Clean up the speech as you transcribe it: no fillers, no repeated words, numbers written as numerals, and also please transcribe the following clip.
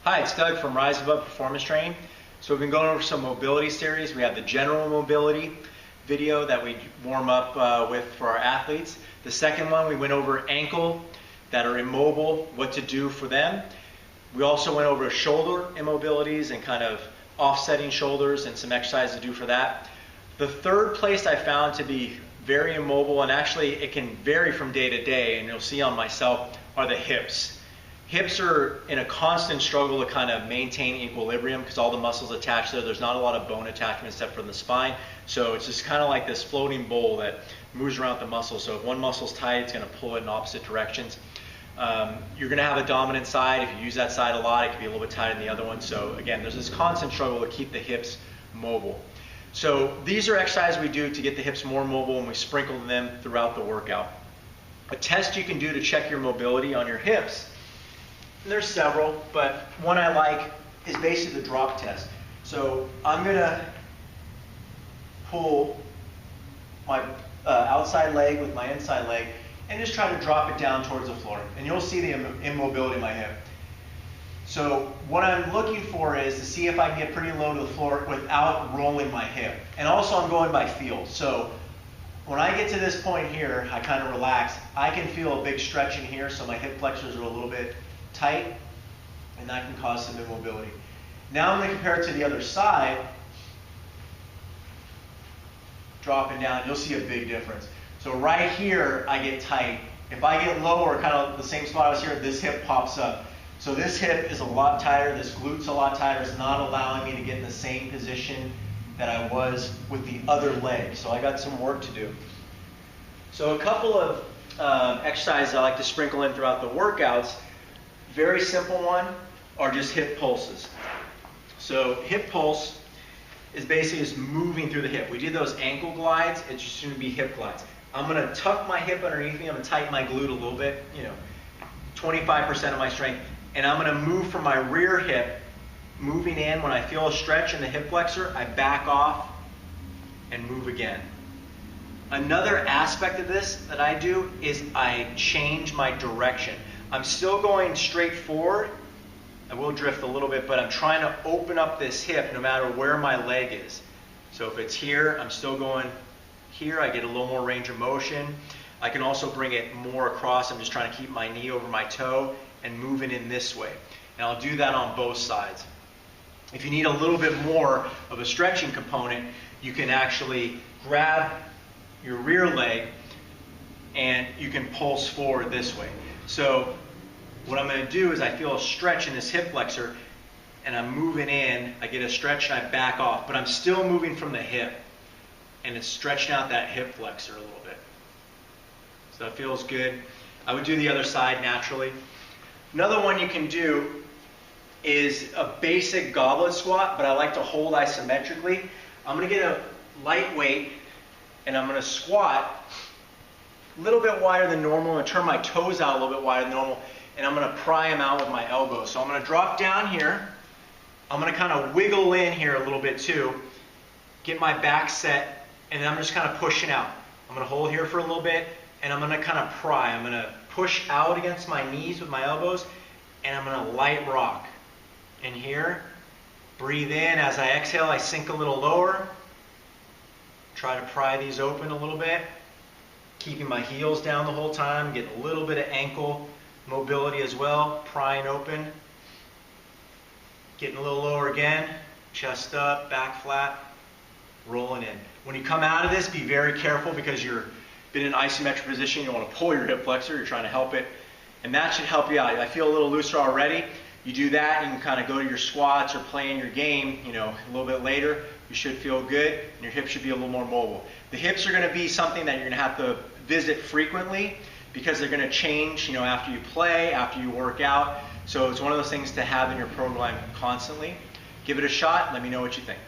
Hi, it's Doug from Rise Above Performance Training. So we've been going over some mobility series. We have the general mobility video that we warm up with for our athletes. The second one, we went over ankle that are immobile, what to do for them. We also went over shoulder immobilities and kind of offsetting shoulders and some exercise to do for that. The third place I found to be very immobile, and actually it can vary from day to day, and you'll see on myself, are the hips. Hips are in a constant struggle to kind of maintain equilibrium because all the muscles attached there. There's not a lot of bone attachment except from the spine. So it's just kind of like this floating bowl that moves around the muscle. So if one muscle's tight, it's going to pull it in opposite directions. You're going to have a dominant side. If you use that side a lot, it can be a little bit tighter than the other one. So again, there's this constant struggle to keep the hips mobile. So these are exercises we do to get the hips more mobile, and we sprinkle them throughout the workout. A test you can do to check your mobility on your hips, and there's several, but one I like is basically the drop test. So I'm going to pull my outside leg with my inside leg and just try to drop it down towards the floor. And you'll see the immobility in my hip. So what I'm looking for is to see if I can get pretty low to the floor without rolling my hip. And also I'm going by feel. So when I get to this point here, I kind of relax. I can feel a big stretch in here, so my hip flexors are a little bit tight, and that can cause some immobility. Now I'm going to compare it to the other side, dropping down. You'll see a big difference. So right here, I get tight. If I get lower, kind of the same spot I was here, this hip pops up. So this hip is a lot tighter, this glute's a lot tighter. It's not allowing me to get in the same position that I was with the other leg. So I got some work to do. So a couple of exercises I like to sprinkle in throughout the workouts. Very simple one are just hip pulses. So hip pulse is basically just moving through the hip. We did those ankle glides, it's just going to be hip glides. I'm going to tuck my hip underneath me, I'm going to tighten my glute a little bit, 25% of my strength, and I'm going to move from my rear hip, moving in. When I feel a stretch in the hip flexor, I back off and move again. Another aspect of this that I do is I change my direction. I'm still going straight forward. I will drift a little bit, but I'm trying to open up this hip no matter where my leg is. So if it's here, I'm still going here. I get a little more range of motion. I can also bring it more across. I'm just trying to keep my knee over my toe and moving in this way. And I'll do that on both sides. If you need a little bit more of a stretching component, you can actually grab your rear leg and you can pulse forward this way. So what I'm going to do is I feel a stretch in this hip flexor and I'm moving in, I get a stretch and I back off, but I'm still moving from the hip and it's stretching out that hip flexor a little bit. So that feels good. I would do the other side naturally. Another one you can do is a basic goblet squat, but I like to hold isometrically. I'm going to get a light weight and I'm going to squat a little bit wider than normal and turn my toes out a little bit wider than normal, and I'm going to pry them out with my elbows. So I'm going to drop down here. I'm going to kind of wiggle in here a little bit too, get my back set, and then I'm just kind of pushing out. I'm going to hold here for a little bit, and I'm going to kind of pry. I'm going to push out against my knees with my elbows, and I'm going to light rock. And here, breathe in. As I exhale, I sink a little lower. Try to pry these open a little bit. Keeping my heels down the whole time, getting a little bit of ankle mobility as well, prying open. Getting a little lower again, chest up, back flat, rolling in. When you come out of this, be very careful because you're been in isometric position, you don't want to pull your hip flexor, you're trying to help it, and that should help you out. I feel a little looser already. You do that, you can kind of go to your squats or playing your game, a little bit later. You should feel good, and your hips should be a little more mobile. The hips are going to be something that you're going to have to visit frequently because they're going to change, after you play, after you work out. So it's one of those things to have in your program constantly. Give it a shot. Let me know what you think.